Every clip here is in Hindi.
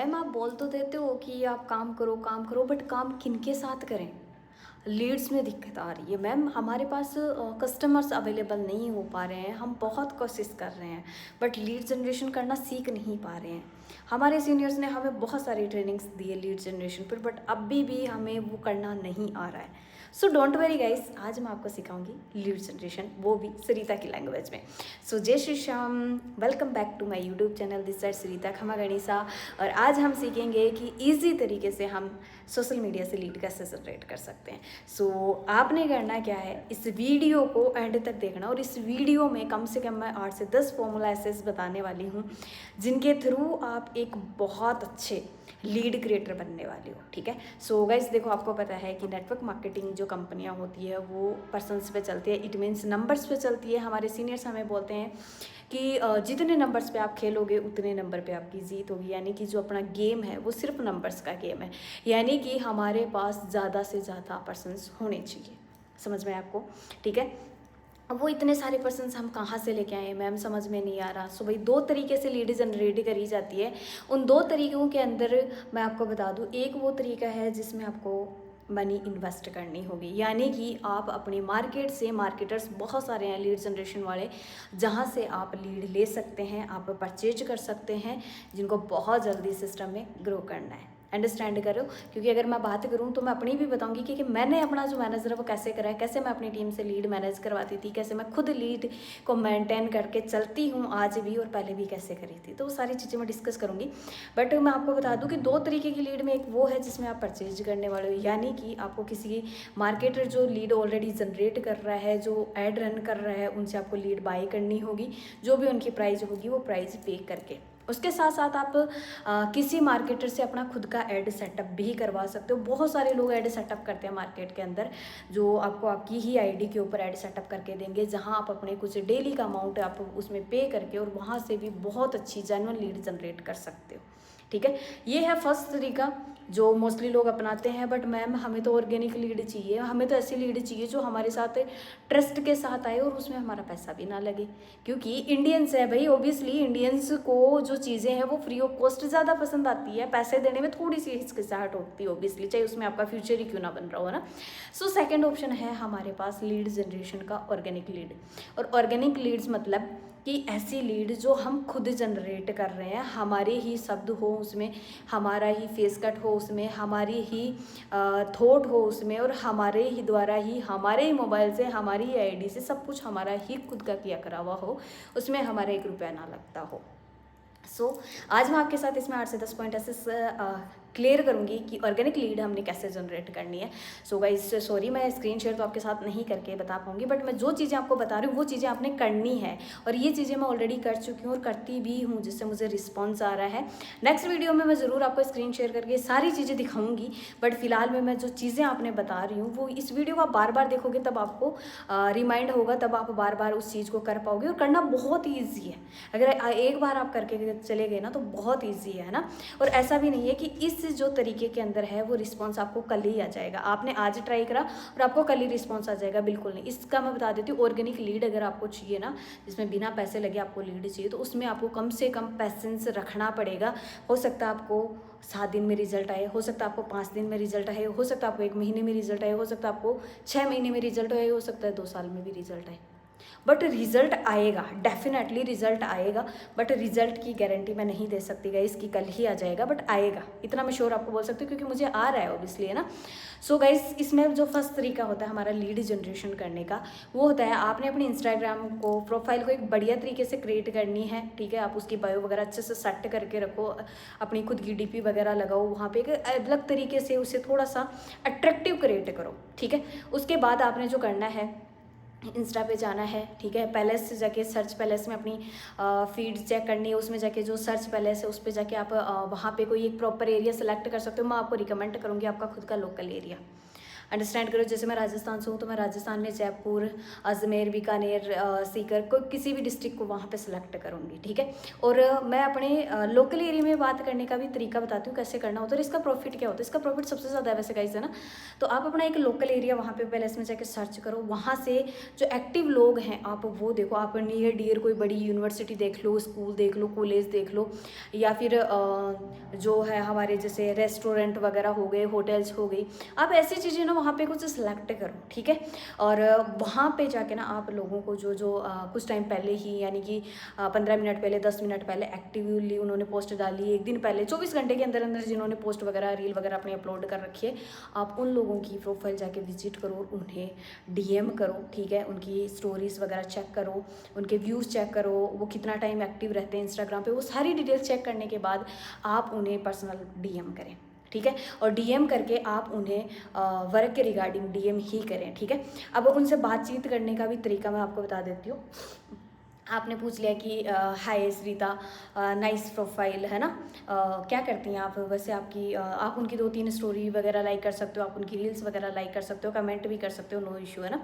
मैम आप बोल तो देते हो कि आप काम करो, बट काम किनके साथ करें? लीड्स में दिक्कत आ रही है मैम। हमारे पास कस्टमर्स अवेलेबल नहीं हो पा रहे हैं। हम बहुत कोशिश कर रहे हैं बट लीड जनरेशन करना सीख नहीं पा रहे हैं। हमारे सीनियर्स ने हमें बहुत सारी ट्रेनिंग्स दी है लीड जनरेशन पर, बट अभी भी हमें वो करना नहीं आ रहा है। सो डोंट वेरी गाइस, आज मैं आपको सिखाऊंगी लीड जनरेशन, वो भी सरिता की लैंग्वेज में। सो जय Shri Shyam, welcome back to my YouTube channel, this side Sarita खमा गणिसा। और आज हम सीखेंगे कि ईजी तरीके से हम सोशल मीडिया से लीड कैसे जनरेट कर सकते हैं। सो आपने करना क्या है, इस वीडियो को एंड तक देखना, और इस वीडियो में कम से कम मैं 8 से 10 फॉर्मूला ऐसे बताने वाली हूँ जिनके थ्रू आप एक बहुत अच्छे लीड क्रिएटर बनने वाले हो। ठीक है। सो गाइस देखो, आपको पता है कि नेटवर्क मार्केटिंग जो कंपनियां होती है वो पर्सन्स पे चलती है, इट मीन्स नंबर्स पे चलती है। हमारे सीनियर्स हमें बोलते हैं कि जितने नंबर्स पे आप खेलोगे उतने नंबर पे आपकी जीत होगी। यानी कि जो अपना गेम है वो सिर्फ नंबर्स का गेम है। यानी कि हमारे पास ज़्यादा से ज़्यादा पर्सन्स होने चाहिए। समझ में आपको? ठीक है। अब वो इतने सारे पर्सन्स हम कहाँ से लेके आए मैम, समझ में नहीं आ रहा। सो भाई 2 तरीके से लीड जनरेट करी जाती है। उन 2 तरीकों के अंदर मैं आपको बता दूँ, एक वो तरीका है जिसमें आपको मनी इन्वेस्ट करनी होगी। यानी कि आप अपनी मार्केट से, मार्केटर्स बहुत सारे हैं लीड जनरेशन वाले, जहाँ से आप लीड ले सकते हैं, आप परचेज कर सकते हैं, जिनको बहुत जल्दी सिस्टम में ग्रो करना है। अंडरस्टैंड करो, क्योंकि अगर मैं बात करूं तो मैं अपनी भी बताऊंगी कि मैंने अपना जो मैनेजर है वो कैसे करा है, कैसे मैं अपनी टीम से लीड मैनेज करवाती थी, कैसे मैं खुद लीड को मेंटेन करके चलती हूं आज भी, और पहले भी कैसे करी थी। तो वो सारी चीज़ें मैं डिस्कस करूंगी। बट मैं आपको बता दूं कि 2 तरीके की लीड में, एक वो है जिसमें आप परचेज करने वाले हो, यानी कि आपको किसी मार्केटर जो लीड ऑलरेडी जनरेट कर रहा है, जो एड रन कर रहा है, उनसे आपको लीड बाई करनी होगी। जो भी उनकी प्राइस होगी वो प्राइस पे करके, उसके साथ साथ आप किसी मार्केटर से अपना खुद का ऐड सेटअप भी करवा सकते हो। बहुत सारे लोग ऐड सेटअप करते हैं मार्केट के अंदर, जो आपको आपकी ही आईडी के ऊपर ऐड सेटअप करके देंगे, जहां आप अपने कुछ डेली का अमाउंट आप उसमें पे करके और वहां से भी बहुत अच्छी जेन्युइन लीड जनरेट कर सकते हो। ठीक है। ये है फर्स्ट तरीका जो मोस्टली लोग अपनाते हैं। बट मैम हमें तो ऑर्गेनिक लीड चाहिए, हमें तो ऐसी लीड चाहिए जो हमारे साथ ट्रस्ट के साथ आए और उसमें हमारा पैसा भी ना लगे, क्योंकि इंडियंस है भाई। ओबियसली इंडियंस को जो चीज़ें हैं वो फ्री ऑफ कॉस्ट ज़्यादा पसंद आती है, पैसे देने में थोड़ी सी हिचकिचाहट होती है ओबियसली, चाहे उसमें आपका फ्यूचर ही क्यों ना बन रहा हो ना। सो सेकेंड ऑप्शन है हमारे पास लीड जनरेशन का ऑर्गेनिक लीड। और ऑर्गेनिक लीड्स मतलब कि ऐसी लीड जो हम खुद जनरेट कर रहे हैं, हमारे ही शब्द हो उसमें, हमारा ही फेस कट हो उसमें, हमारी ही थॉट हो उसमें, और हमारे ही द्वारा ही, हमारे ही मोबाइल से, हमारी ही आईडी से, सब कुछ हमारा ही खुद का किया करा हुआ हो, उसमें हमारा 1 रुपया ना लगता हो। आज मैं आपके साथ इसमें 8 से 10 पॉइंट ऐसे क्लियर करूंगी कि ऑर्गेनिक लीड हमने कैसे जनरेट करनी है। सो गाइस सॉरी, मैं स्क्रीन शेयर तो आपके साथ नहीं करके बता पाऊंगी, बट मैं जो चीज़ें आपको बता रही हूँ वो चीज़ें आपने करनी है, और ये चीज़ें मैं ऑलरेडी कर चुकी हूँ और करती भी हूँ, जिससे मुझे रिस्पॉन्स आ रहा है। नेक्स्ट वीडियो में मैं ज़रूर आपको स्क्रीन शेयर करके सारी चीज़ें दिखाऊंगी, बट फिलहाल में मैं जो चीज़ें आपने बता रही हूँ वो, इस वीडियो को आप बार बार देखोगे तब आपको रिमाइंड होगा, तब आप बार बार उस चीज़ को कर पाओगे, और करना बहुत ईजी है। अगर एक बार आप करके चले गए ना तो बहुत ईजी है ना। और ऐसा भी नहीं है कि इस जो तरीके के अंदर है वो रिस्पॉन्स आपको कल ही आ जाएगा, आपने आज ट्राई करा और आपको कल ही रिस्पॉन्स आ जाएगा, बिल्कुल नहीं। इसका मैं बता देती हूँ, ऑर्गेनिक लीड अगर आपको चाहिए ना, जिसमें बिना पैसे लगे आपको लीड चाहिए, तो उसमें आपको कम से कम पेशेंस रखना पड़ेगा। हो सकता है आपको 7 दिन में रिजल्ट आए, हो सकता है आपको 5 दिन में रिजल्ट आए, हो सकता है आपको 1 महीने में रिजल्ट आए, हो सकता है आपको 6 महीने में रिजल्ट आए, हो सकता है 2 साल में भी रिजल्ट आए, बट रिजल्ट आएगा, डेफिनेटली रिजल्ट आएगा। बट रिजल्ट की गारंटी मैं नहीं दे सकती गाइस कि कल ही आ जाएगा, बट आएगा, इतना मैं श्योर आपको बोल सकती हूँ, क्योंकि मुझे आ रहा है ऑब्वियसली, है ना। सो गाइस इसमें जो फर्स्ट तरीका होता है हमारा लीड जनरेशन करने का, वो होता है आपने अपनी इंस्टाग्राम को, प्रोफाइल को एक बढ़िया तरीके से क्रिएट करनी है। ठीक है। आप उसकी बायो वगैरह अच्छे से सेट करके रखो, अपनी खुद की डीपी वगैरह लगाओ, वहाँ पे एक अलग तरीके से उसे थोड़ा सा अट्रैक्टिव क्रिएट करो। ठीक है। उसके बाद आपने जो करना है, इंस्टा पे जाना है। ठीक है। पैलेस से जाके, सर्च पैलेस में अपनी फीड चेक करनी है, उसमें जाके जो सर्च पैलेस है उस पर जाके आप वहाँ पे कोई एक प्रॉपर एरिया सेलेक्ट कर सकते हो। मैं आपको रिकमेंड करूँगी आपका खुद का लोकल एरिया, अंडरस्टैंड करो। जैसे मैं राजस्थान से हूँ तो मैं राजस्थान में जयपुर, अजमेर, बीकानेर, सीकर, कोई किसी भी डिस्ट्रिक्ट को वहाँ पे सेलेक्ट करूँगी, ठीक है। और मैं अपने लोकल एरिया में बात करने का भी तरीका बताती हूँ कैसे करना होता है और इसका प्रॉफिट क्या होता है। इसका प्रॉफिट सबसे ज़्यादा है वैसे गाइस, है ना। तो आप अपना एक लोकल एरिया वहाँ पे पहले इसमें जाकर सर्च करो, वहाँ से जो एक्टिव लोग हैं आप वो देखो। आप नियर डियर कोई बड़ी यूनिवर्सिटी देख लो, स्कूल देख लो, कॉलेज देख लो, या फिर जो है हमारे जैसे रेस्टोरेंट वगैरह हो गए, होटल्स हो गई, आप ऐसी चीज़ें ना वहाँ पे कुछ सेलेक्ट करो, ठीक है। और वहाँ पे जाके ना आप लोगों को जो जो कुछ टाइम पहले ही, यानी कि 15 मिनट पहले, 10 मिनट पहले एक्टिवली उन्होंने पोस्ट डाली, एक दिन पहले, 24 घंटे के अंदर अंदर जिन्होंने पोस्ट वगैरह, रील वगैरह अपनी अपलोड कर रखी है, आप उन लोगों की प्रोफाइल जाके विजिट करो और उन्हें डीएम करो, ठीक है। उनकी स्टोरीज़ वगैरह चेक करो, उनके व्यूज़ चेक करो, वो कितना टाइम एक्टिव रहते हैं इंस्टाग्राम पे, वो सारी डिटेल्स चेक करने के बाद आप उन्हें पर्सनल डीएम करें, ठीक है। और डीएम करके आप उन्हें वर्क के रिगार्डिंग डीएम ही करें, ठीक है। अब उनसे बातचीत करने का भी तरीका मैं आपको बता देती हूँ। आपने पूछ लिया कि हाय श्रीता, नाइस प्रोफाइल, है ना, क्या करती हैं आप वैसे, आपकी आप उनकी 2-3 स्टोरी वगैरह लाइक कर सकते हो, आप उनकी रील्स वगैरह लाइक कर सकते हो, कमेंट भी कर सकते हो, नो इशू, है ना।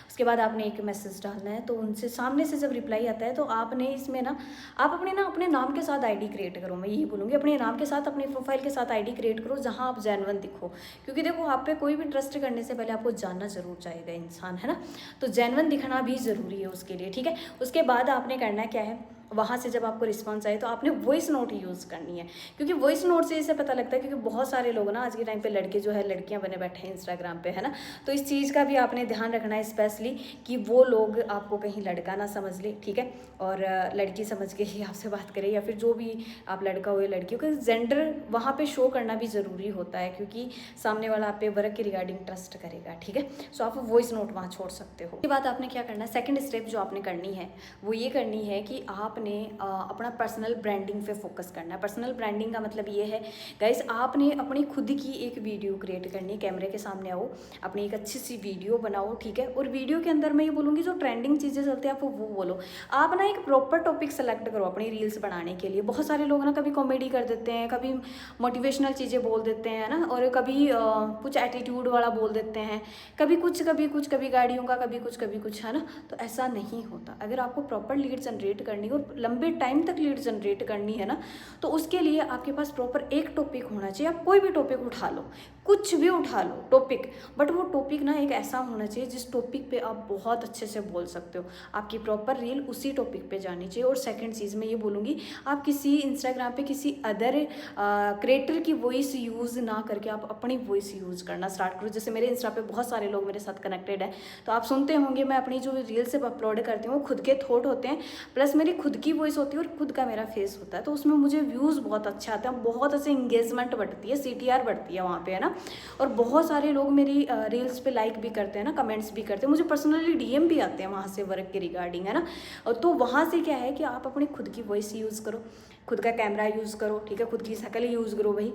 उसके बाद आपने एक मैसेज डालना है, तो उनसे सामने से जब रिप्लाई आता है तो आपने इसमें ना, आप अपने नाम के साथ आईडी क्रिएट करो। मैं यही बोलूँगी, अपने नाम के साथ, अपने प्रोफाइल के साथ आईडी क्रिएट करो जहाँ आप जेन्युइन दिखो, क्योंकि देखो आप पे कोई भी ट्रस्ट करने से पहले आपको जानना जरूर चाहेगा इंसान, है ना। तो जेन्युइन दिखना भी ज़रूरी है उसके लिए, ठीक है। उसके बाद आपने करना क्या है, वहाँ से जब आपको रिस्पांस आए तो आपने वॉइस नोट यूज़ करनी है, क्योंकि वॉइस नोट से इसे पता लगता है, क्योंकि बहुत सारे लोग ना आज के टाइम पे लड़के जो है लड़कियाँ बने बैठे हैं इंस्टाग्राम पे, है ना। तो इस चीज़ का भी आपने ध्यान रखना है स्पेशली, कि वो लोग आपको कहीं लड़का ना समझ ले, ठीक है, और लड़की समझ के ही आपसे बात करें, या फिर जो भी आप लड़का हो या लड़की हो, क्योंकि जेंडर वहाँ पर शो करना भी ज़रूरी होता है, क्योंकि सामने वाला आप पे वर्क के रिगार्डिंग ट्रस्ट करेगा, ठीक है। सो आप वॉइस नोट वहाँ छोड़ सकते हो। उसके बाद आपने क्या करना है, सेकेंड स्टेप जो आपने करनी है वो ये करनी है कि आपने अपना पर्सनल ब्रांडिंग पे फोकस करना है। पर्सनल ब्रांडिंग का मतलब ये है गाइस, आपने अपनी खुद की एक वीडियो क्रिएट करनी है, कैमरे के सामने आओ, अपनी एक अच्छी सी वीडियो बनाओ, ठीक है। और वीडियो के अंदर मैं ये बोलूँगी जो ट्रेंडिंग चीज़ें चलती हैं आप वो बोलो। आप ना एक प्रॉपर टॉपिक सेलेक्ट करो अपनी रील्स बनाने के लिए। बहुत सारे लोग ना कभी कॉमेडी कर देते हैं, कभी मोटिवेशनल चीज़ें बोल देते हैं ना, और कभी कुछ एटीट्यूड वाला बोल देते हैं, कभी कुछ, कभी गाड़ियों का, कभी कुछ, है ना। तो ऐसा नहीं होता। अगर आपको प्रॉपर लीड जनरेट करनी और लंबे टाइम तक लीड जनरेट करनी है ना, तो उसके लिए आपके पास प्रॉपर एक टॉपिक होना चाहिए। आप कोई भी टॉपिक उठा लो, कुछ भी उठा लो टॉपिक, बट वो टॉपिक ना एक ऐसा होना चाहिए जिस टॉपिक पे आप बहुत अच्छे से बोल सकते हो। आपकी प्रॉपर रील उसी टॉपिक पे जानी चाहिए। और सेकंड चीज़ मैं ये बोलूँगी, आप किसी इंस्टाग्राम पे किसी अदर क्रिएटर की वॉइस यूज़ ना करके आप अपनी वॉइस यूज़ करना स्टार्ट करो। जैसे मेरे इंस्टा पे बहुत सारे लोग मेरे साथ कनेक्टेड है, तो आप सुनते होंगे मैं अपनी जो रील से अपलोड करती हूँ वो खुद के थॉट होते हैं, प्लस मेरी खुद की वॉइस होती है और खुद का मेरा फेस होता है, तो उसमें मुझे व्यूज़ बहुत अच्छे आते हैं, बहुत अच्छे इंगेजमेंट बढ़ती है, CTR बढ़ती है वहाँ पे, है ना। और बहुत सारे लोग मेरी रील्स पे लाइक भी करते हैं ना, कमेंट्स भी करते हैं, मुझे पर्सनली DM भी आते हैं वहाँ से वर्क के रिगार्डिंग, है ना। और तो वहाँ से क्या है कि आप अपनी खुद की वॉइस यूज़ करो, खुद का कैमरा यूज़ करो, ठीक है, खुद की शक्ल यूज़ करो भाई।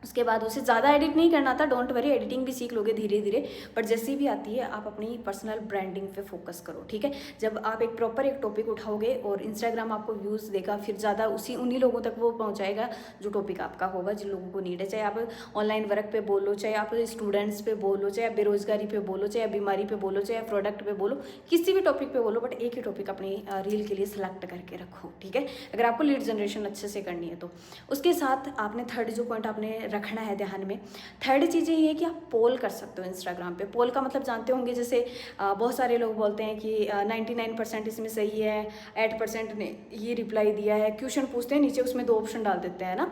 उसके बाद उसे ज़्यादा एडिट नहीं करना था, डोंट वरी, एडिटिंग भी सीख लोगे धीरे धीरे, बट जैसी भी आती है आप अपनी पर्सनल ब्रांडिंग पे फोकस करो, ठीक है। जब आप एक प्रॉपर एक टॉपिक उठाओगे और इंस्टाग्राम आपको व्यूज़ देगा, फिर ज़्यादा उन्हीं लोगों तक वो पहुंचाएगा जो टॉपिक आपका होगा, जिन लोगों को नीड है। चाहे आप ऑनलाइन वर्क पे बोलो, चाहे आप स्टूडेंट्स पे बोलो, चाहे आप बेरोजगारी पे बोलो, चाहे आप बीमारी पे बोलो, चाहे आप प्रोडक्ट पे बोलो, किसी भी टॉपिक पे बोलो, बट एक ही टॉपिक अपनी रील के लिए सिलेक्ट करके रखो, ठीक है, अगर आपको लीड जनरेशन अच्छे से करनी है तो। उसके साथ आपने थर्ड जो पॉइंट आपने रखना है ध्यान में, थर्ड चीज़ ये है कि आप पोल कर सकते हो इंस्टाग्राम पे। पोल का मतलब जानते होंगे, जैसे बहुत सारे लोग बोलते हैं कि 99% इसमें सही है, 8% ने ये रिप्लाई दिया है, क्वेश्चन पूछते हैं नीचे उसमें 2 ऑप्शन डाल देते हैं ना,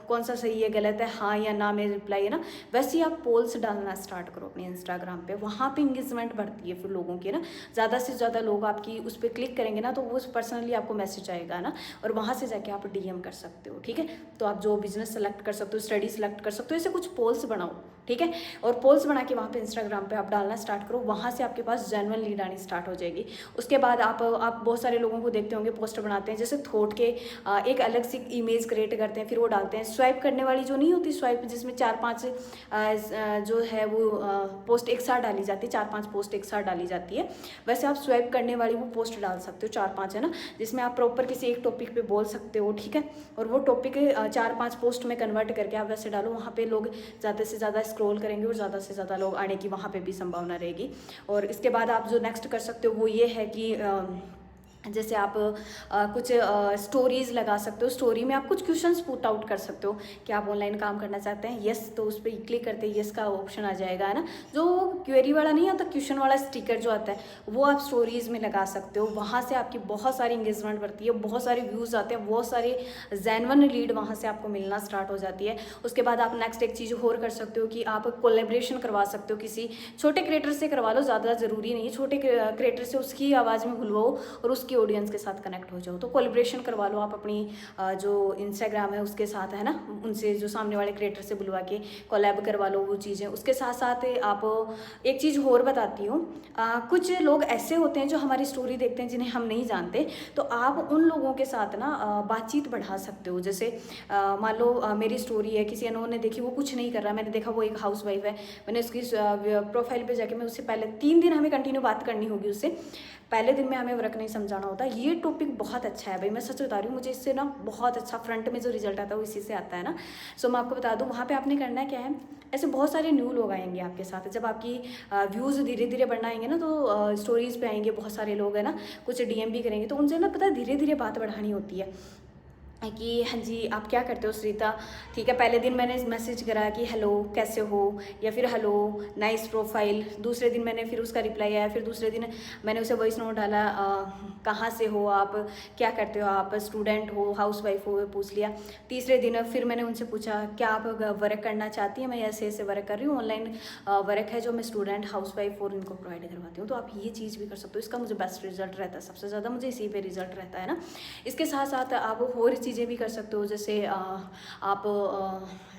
कौन सा सही है गलत है, हाँ या ना में रिप्लाई, है ना। वैसे ही आप पोल्स डालना स्टार्ट करो अपने इंस्टाग्राम पे, वहाँ पे इंगेजमेंट बढ़ती है फिर लोगों की, ना। ज़्यादा से ज़्यादा लोग आपकी उस पर क्लिक करेंगे ना, तो वो पर्सनली आपको मैसेज आएगा ना, और वहाँ से जाके आप DM कर सकते हो, ठीक है। तो आप जो बिजनेस सेलेक्ट कर सकते हो, स्टडी सेलेक्ट कर सकते हो, ऐसे कुछ पोल्स बनाओ, ठीक है। और पोल्स बना के वहाँ पे इंस्टाग्राम पे आप डालना स्टार्ट करो, वहाँ से आपके पास जेन्युइन लीड आनी स्टार्ट हो जाएगी। उसके बाद आप बहुत सारे लोगों को देखते होंगे पोस्ट बनाते हैं, जैसे थॉट के एक अलग सी इमेज क्रिएट करते हैं, फिर वो डालते हैं। स्वाइप करने वाली जो नहीं होती स्वाइप, जिसमें 4-5 जो है वो पोस्ट एक साथ डाली जाती है, 4-5 पोस्ट एक साथ डाली जाती है, वैसे आप स्वाइप करने वाली वो पोस्ट डाल सकते हो 4-5, है ना, जिसमें आप प्रॉपर किसी एक टॉपिक पे बोल सकते हो, ठीक है। और वो टॉपिक 4-5 पोस्ट में कन्वर्ट करके आप वैसे डालो, वहाँ पे लोग ज़्यादा से ज़्यादा स्क्रॉल करेंगे और ज़्यादा से ज़्यादा लोग आने की वहाँ पे भी संभावना रहेगी। और इसके बाद आप जो नेक्स्ट कर सकते हो वो ये है कि जैसे आप कुछ स्टोरीज़ लगा सकते हो। स्टोरी में आप कुछ क्वेश्चंस पुट आउट कर सकते हो कि आप ऑनलाइन काम करना चाहते हैं, यस, तो उस पर क्लिक करते हैं, यस का ऑप्शन आ जाएगा, है ना। जो क्वेरी वाला नहीं आता, क्वेश्चन वाला स्टिकर जो आता है, वो आप स्टोरीज़ में लगा सकते हो। वहाँ से आपकी बहुत सारी इंगेजमेंट बढ़ती है, बहुत सारे व्यूज़ आते हैं, बहुत सारे जेन्युइन लीड वहाँ से आपको मिलना स्टार्ट हो जाती है। उसके बाद आप नेक्स्ट एक चीज़ और कर सकते हो कि आप कोलेब्रेशन करवा सकते हो, किसी छोटे क्रिएटर से करवा लो, ज़्यादा ज़रूरी नहीं है, छोटे क्रिएटर से उसकी आवाज़ में बुलवाओ और उसकी ऑडियंस के साथ कनेक्ट हो जाओ। तो कोलैबोरेशन करवा लो आप अपनी जो इंस्टाग्राम है उसके साथ, है ना, उनसे जो सामने वाले क्रिएटर से बुलवा के कोलैब करवा लो वो चीज़ें। उसके साथ साथ आप एक चीज़ और बताती हूँ, कुछ लोग ऐसे होते हैं जो हमारी स्टोरी देखते हैं जिन्हें हम नहीं जानते, तो आप उन लोगों के साथ ना बातचीत बढ़ा सकते हो। जैसे मान लो मेरी स्टोरी है, किसी अनोन ने देखी, वो कुछ नहीं कर रहा, मैंने देखा वो एक हाउस वाइफ है, मैंने उसकी प्रोफाइल पे जाके मैं उससे पहले 3 दिन हमें कंटिन्यू बात करनी होगी उससे, पहले दिन में हमें वर्क नहीं समझाना होता। ये टॉपिक बहुत अच्छा है भाई, मैं सच बता रही हूँ, मुझे इससे ना बहुत अच्छा फ्रंट में जो रिजल्ट आता है वो इसी से आता है ना। सो मैं आपको बता दूँ, वहाँ पे आपने करना क्या है, ऐसे बहुत सारे न्यू लोग आएंगे आपके साथ। जब आपकी व्यूज़ धीरे धीरे बढ़ना आएंगे ना, तो स्टोरीज़ पे आएंगे बहुत सारे लोग, है ना, कुछ डीएम भी करेंगे, तो उनसे ना पता है धीरे धीरे बात बढ़ानी होती है कि हाँ जी आप क्या करते हो श्रीता, ठीक है। पहले दिन मैंने मैसेज करा कि हेलो कैसे हो, या फिर हेलो नाइस प्रोफाइल। दूसरे दिन मैंने फिर उसका रिप्लाई आया, फिर दूसरे दिन मैंने उसे वॉइस नोट डाला, कहाँ से हो आप, क्या करते हो आप, स्टूडेंट हो, हाउस वाइफ हो, पूछ लिया। तीसरे दिन फिर मैंने उनसे पूछा क्या आप वर्क करना चाहती हैं, मैं ऐसे ऐसे वर्क कर रही हूँ, ऑनलाइन वर्क है जो मैं स्टूडेंट हाउस वाइफ और इनको प्रोवाइड करवाती हूँ। तो आप ये चीज़ भी कर सकते हो, इसका मुझे बेस्ट रिजल्ट रहता है, सबसे ज़्यादा मुझे इसी पे रिजल्ट रहता है ना। इसके साथ साथ आप और चीज़ें भी कर सकते हो, जैसे आप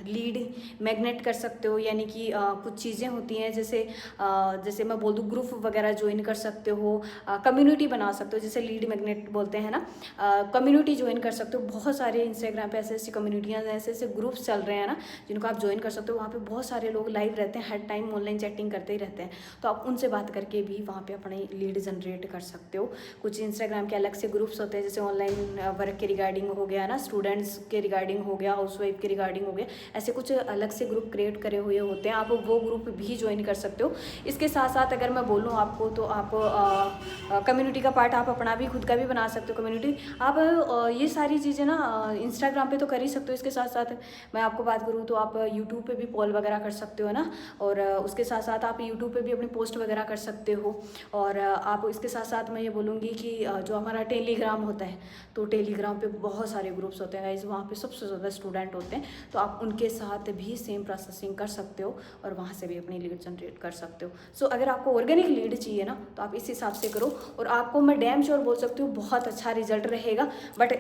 लीड मैग्नेट कर सकते हो, यानी कि कुछ चीज़ें होती हैं, जैसे मैं बोल दूँ ग्रुप वगैरह ज्वाइन कर सकते हो, कम्युनिटी बना सकते हो, जैसे लीड मैग्नेट बोलते हैं ना, कम्युनिटी ज्वाइन कर सकते हो। बहुत सारे इंस्टाग्राम पे ऐसे ऐसी कम्युनिटियाँ, ऐसे ऐसे ग्रुप्स चल रहे हैं ना जिनको आप ज्वाइन कर सकते हो। वहाँ पे बहुत सारे लोग लाइव रहते हैं, हर टाइम ऑनलाइन चैटिंग करते ही रहते हैं, तो आप उनसे बात करके भी वहाँ पे अपने लीड जनरेट कर सकते हो। कुछ इंस्टाग्राम के अलग से ग्रुप्स होते हैं, जैसे ऑनलाइन वर्क के रिगार्डिंग हो गया ना, स्टूडेंट्स के रिगार्डिंग हो गया, हाउसवाइफ के रिगार्डिंग हो गया, ऐसे कुछ अलग से ग्रुप क्रिएट करे हुए होते हैं, आप वो ग्रुप भी ज्वाइन कर सकते हो। इसके साथ साथ अगर मैं बोलूँ आपको, तो आप कम्युनिटी का पार्ट आप अपना भी खुद का भी बना सकते हो कम्युनिटी। आप ये सारी चीज़ें ना इंस्टाग्राम पे तो कर ही सकते हो, इसके साथ साथ मैं आपको बात करूँ तो आप यूट्यूब पे भी पोल वगैरह कर सकते हो ना, और उसके साथ साथ आप यूट्यूब पे भी अपनी पोस्ट वगैरह कर सकते हो। और आप इसके साथ साथ मैं ये बोलूँगी कि जो हमारा टेलीग्राम होता है, तो टेलीग्राम पे बहुत सारे ग्रुप्स होते हैं गाइस, वहाँ पे सबसे ज़्यादा स्टूडेंट होते हैं, तो आप उनके साथ भी सेम प्रोसेसिंग कर सकते हो और वहाँ से भी अपनी लीड जनरेट कर सकते हो। सो अगर आपको ऑर्गेनिक लीड चाहिए ना, तो आप इस हिसाब से करो, और आपको मैं डैम श्योर बोल सकती हूँ बहुत अच्छा रिजल्ट रहेगा। बट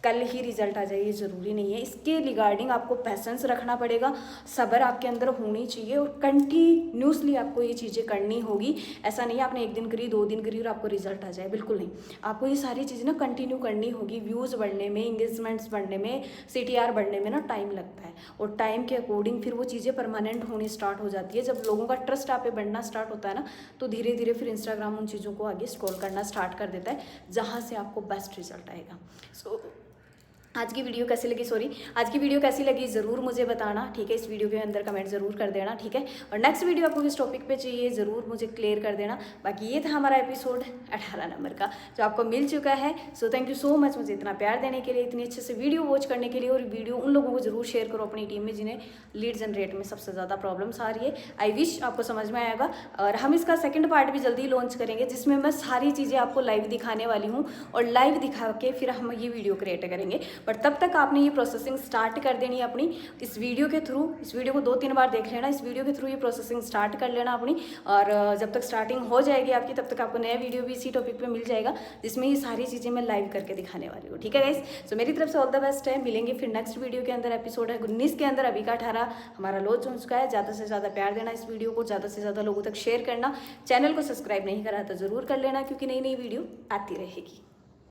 कल ही रिजल्ट आ जाए ये ज़रूरी नहीं है, इसके रिगार्डिंग आपको पैसेंस रखना पड़ेगा, सब्र आपके अंदर होनी चाहिए, और कंटिन्यूसली आपको ये चीज़ें करनी होगी। ऐसा नहीं है आपने 1 दिन करी, 2 दिन करी और आपको रिजल्ट आ जाए, बिल्कुल नहीं। आपको ये सारी चीज़ें ना कंटिन्यू करनी होगी। व्यूज़ बढ़ने में, इंगेजमेंट्स बढ़ने में, CTR बढ़ने में ना टाइम लगता है, और टाइम के अकॉर्डिंग फिर वो चीज़ें परमानेंट होनी स्टार्ट हो जाती है। जब लोगों का ट्रस्ट आप पे बढ़ना स्टार्ट होता है ना, तो धीरे धीरे फिर इंस्टाग्राम उन चीज़ों को आगे स्क्रॉल करना स्टार्ट कर देता है, जहाँ से आपको बेस्ट रिजल्ट आएगा। सो आज की वीडियो कैसी लगी ज़रूर मुझे बताना, ठीक है। इस वीडियो के अंदर कमेंट ज़रूर कर देना, ठीक है। और नेक्स्ट वीडियो आपको किस टॉपिक पे चाहिए ज़रूर मुझे क्लियर कर देना। बाकी ये था हमारा एपिसोड 18 नंबर का जो आपको मिल चुका है। So thank you so much मुझे इतना प्यार देने के लिए, इतनी अच्छे से वीडियो वॉच करने के लिए। और वीडियो उन लोगों को ज़रूर शेयर करो अपनी टीम में जिन्हें लीड जनरेट में सबसे ज़्यादा प्रॉब्लम्स आ रही है। आई विश आपको समझ में आएगा। और हम इसका सेकेंड पार्ट भी जल्दी लॉन्च करेंगे, जिसमें मैं सारी चीज़ें आपको लाइव दिखाने वाली हूँ, और लाइव दिखा के फिर हम ये वीडियो क्रिएट करेंगे। बट तब तक आपने ये प्रोसेसिंग स्टार्ट कर देनी है अपनी, इस वीडियो के थ्रू। इस वीडियो को 2-3 बार देख लेना, इस वीडियो के थ्रू ये प्रोसेसिंग स्टार्ट कर लेना अपनी। और जब तक स्टार्टिंग हो जाएगी आपकी, तब तक आपको नया वीडियो भी इसी टॉपिक पे मिल जाएगा, जिसमें ये सारी चीज़ें मैं लाइव करके दिखाने वाली हूँ, ठीक है गाइस। सो मेरी तरफ से ऑल द बेस्ट है। मिलेंगे फिर नेक्स्ट वीडियो के अंदर। एपिसोड है 19 के अंदर, अभी का 18 हमारा लॉन्च हो चुका है। ज़्यादा से ज़्यादा प्यार देना इस वीडियो को, ज़्यादा से ज़्यादा लोगों तक शेयर करना। चैनल को सब्सक्राइब नहीं करा तो ज़रूर कर लेना, क्योंकि नई नई वीडियो आती रहेगी।